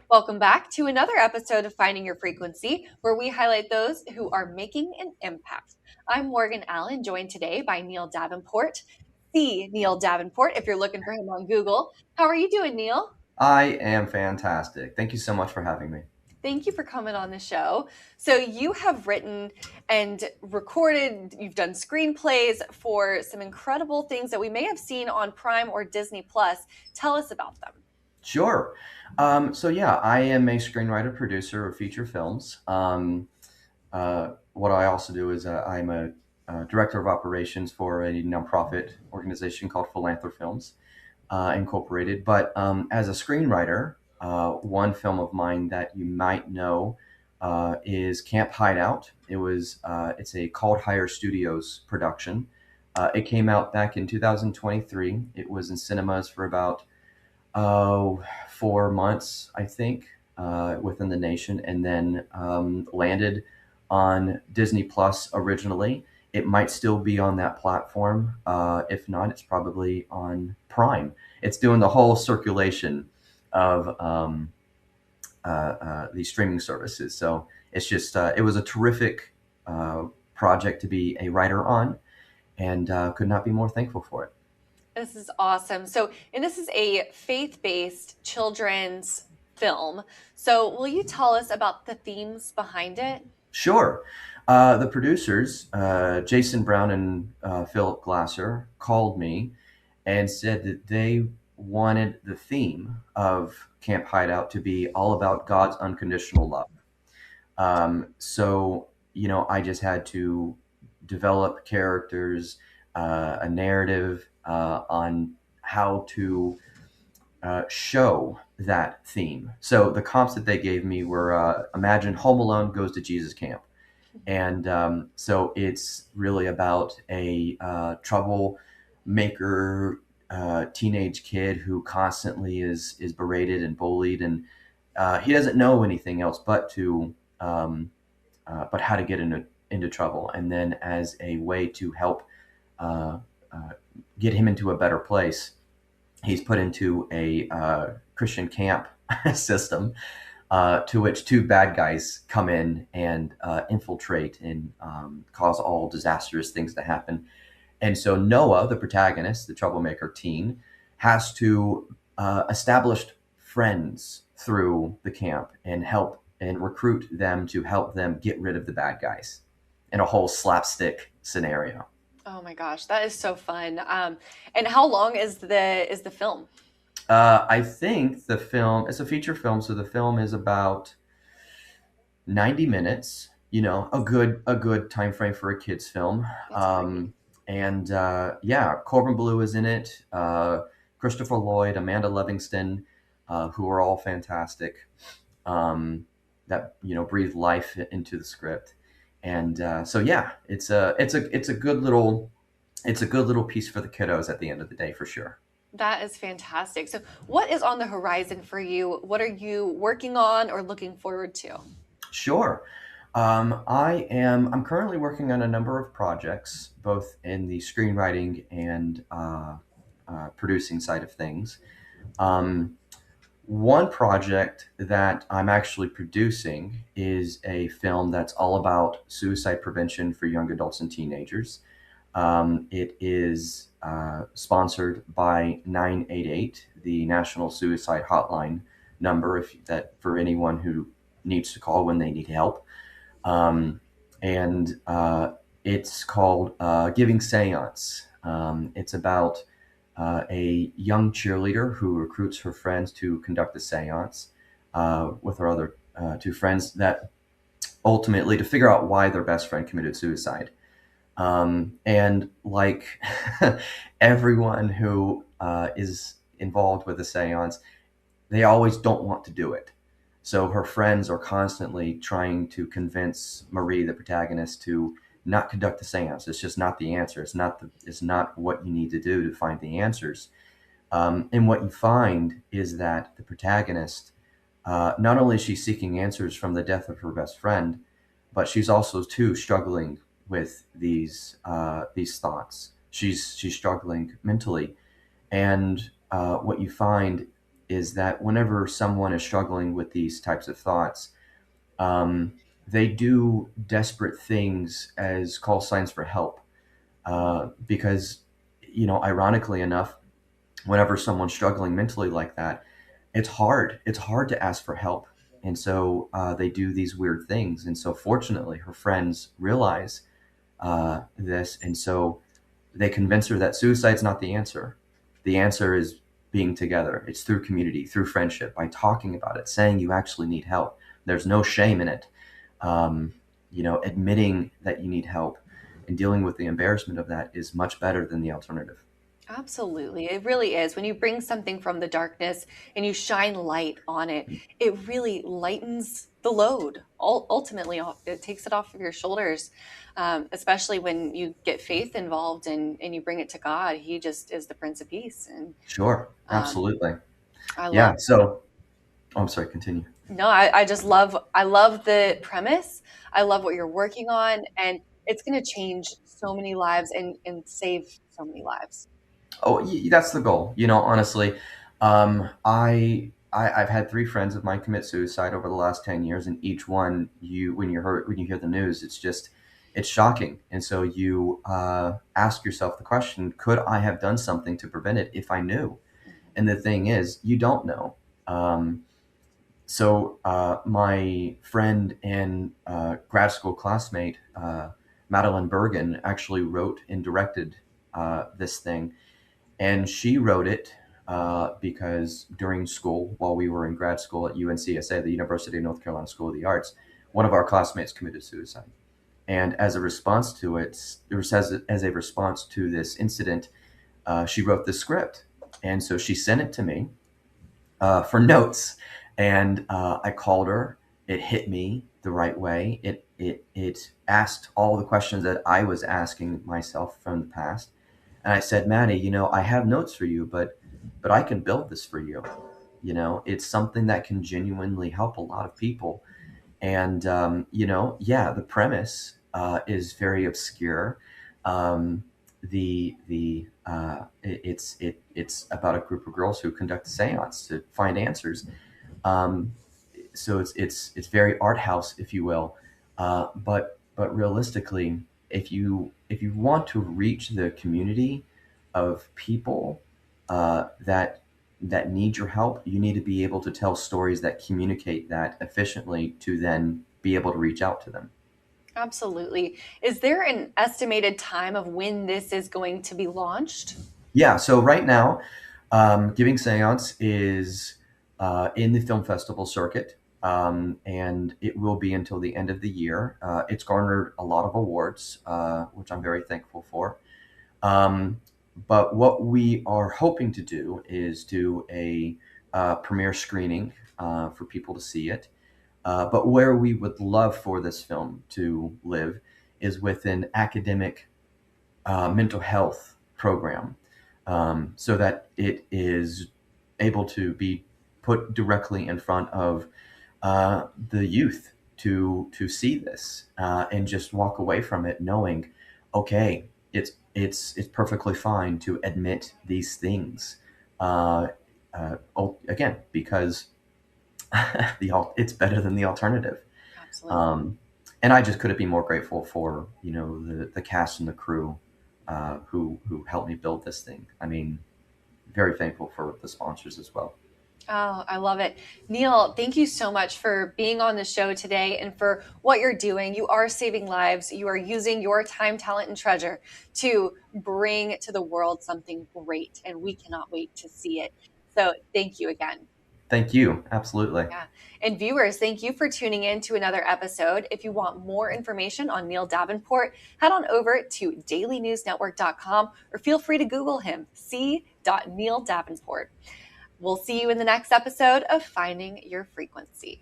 Welcome back to another episode of Finding Your Frequency, where we highlight those who are making an impact. I'm Morgan Allen, joined today by Neil Davenport. See Neil Davenport if you're looking for him on Google. How are you doing, Neil? I am fantastic. Thank you so much for having me. Thank you for coming on the show. So, you have written and recorded, you've done screenplays for some incredible things that we may have seen on Prime or Disney Plus. Tell us about them. Sure. I am a screenwriter, producer of feature films. What I also do is I'm a director of operations for a nonprofit organization called Philanthropy Films Incorporated. But as a screenwriter, one film of mine that you might know is Camp Hideout. It's a Called Hire Studios production. It came out back in 2023. It was in cinemas for about 4 months, I think, within the nation, and then landed on Disney Plus originally. It might still be on that platform. If not, it's probably on Prime. It's doing the whole circulation of these streaming services. So it was a terrific project to be a writer on, and could not be more thankful for it. This is awesome. And this is a faith-based children's film. So, will you tell us about the themes behind it? Sure. The producers, Jason Brown and Philip Glasser, called me and said that they wanted the theme of Camp Hideout to be all about God's unconditional love. I just had to develop characters, a narrative on how to show that theme. So the comps that they gave me were imagine Home Alone goes to Jesus camp. And so it's really about a troublemaker teenage kid who constantly is berated and bullied, and he doesn't know anything else but how to get into trouble. And then as a way to help uh, uh, get him into a better place, he's put into a Christian camp system, to which two bad guys come in and infiltrate and cause all disastrous things to happen. And so Noah, the protagonist, the troublemaker teen, has to establish friends through the camp and help and recruit them to help them get rid of the bad guys in a whole slapstick scenario. Oh my gosh, that is so fun. And how long is the film? I think the film, it's a feature film, so the film is about 90 minutes. A good time frame for a kids film. That's great. Corbin Bleu is in it. Christopher Lloyd, Amanda Livingston, who are all fantastic. That breathe life into the script. And it's a good little piece for the kiddos at the end of the day, for sure. That is fantastic. So, what is on the horizon for you? What are you working on or looking forward to? Sure. I'm currently working on a number of projects, both in the screenwriting and producing side of things. Um, One project that I'm actually producing is a film that's all about suicide prevention for young adults and teenagers. It is sponsored by 988, the National Suicide Hotline number, if that for anyone who needs to call when they need help. And It's called Giving Seance. It's about a young cheerleader who recruits her friends to conduct a seance with her other two friends, that ultimately to figure out why their best friend committed suicide. And like everyone who is involved with a seance, they always don't want to do it. So her friends are constantly trying to convince Marie, the protagonist, to not conduct the seance. It's just not the answer. It's not what you need to do to find the answers. And what you find is that the protagonist, not only is she seeking answers from the death of her best friend, but she's also too struggling with these thoughts. She's struggling mentally, and what you find is that whenever someone is struggling with these types of thoughts, um, they do desperate things as call signs for help. Because, ironically enough, whenever someone's struggling mentally like that, it's hard. It's hard to ask for help. And so they do these weird things. And so, fortunately, her friends realize this. And so they convince her that suicide's not the answer. The answer is being together. It's through community, through friendship, by talking about it, saying you actually need help. There's no shame in it. Um, admitting that you need help and dealing with the embarrassment of that is much better than the alternative. Absolutely. It really is. When you bring something from the darkness and you shine light on it, it really lightens the load. Ultimately, it takes it off of your shoulders, especially when you get faith involved and you bring it to God. He just is the Prince of Peace. And Sure, um, absolutely. I love, Yeah. So, I'm sorry, continue. no, I just love, I love the premise. I love what you're working on. And it's going to change so many lives and save so many lives. Oh, that's the goal. Honestly, I've had three friends of mine commit suicide over the last 10 years, and each one, when you hear the news, it's shocking, and so you ask yourself the question: could I have done something to prevent it if I knew? And the thing is, you don't know. Um, my friend and grad school classmate, Madeline Bergen, actually wrote and directed this thing, and she wrote it because during school, while we were in grad school at UNCSA, the University of North Carolina School of the Arts, one of our classmates committed suicide. And as a response to it, or as a response to this incident, she wrote this script. And so she sent it to me for notes. And I called her. It hit me the right way. It asked all the questions that I was asking myself from the past. And I said, Maddie, I have notes for you, but I can build this for you. It's something that can genuinely help a lot of people. And yeah, the premise is very obscure. It's about a group of girls who conduct a séance to find answers. Um, so it's very art house, if you will. But realistically, if you want to reach the community of people that need your help, you need to be able to tell stories that communicate that efficiently to then be able to reach out to them. Absolutely. Is there an estimated time of when this is going to be launched? Yeah. So right now, Giving Seance is in the film festival circuit, and it will be until the end of the year. It's garnered a lot of awards, which I'm very thankful for. Um, but what we are hoping to do is do a premiere screening for people to see it. But where we would love for this film to live is with an academic mental health program, so that it is able to be put directly in front of the youth to see this and just walk away from it knowing, okay, it's perfectly fine to admit these things. Uh, Again, because it's better than the alternative. Absolutely. Um, and I just couldn't be more grateful for the cast and the crew who helped me build this thing. I mean, very thankful for the sponsors as well. Oh, I love it. Neil, thank you so much for being on the show today and for what you're doing. You are saving lives. You are using your time, talent, and treasure to bring to the world something great, and we cannot wait to see it. So, thank you again. Thank you. Absolutely. Yeah. And viewers, thank you for tuning in to another episode. If you want more information on Neil Davenport, head on over to dailynewsnetwork.com or feel free to Google him, c.neil Davenport. We'll see you in the next episode of Finding Your Frequency.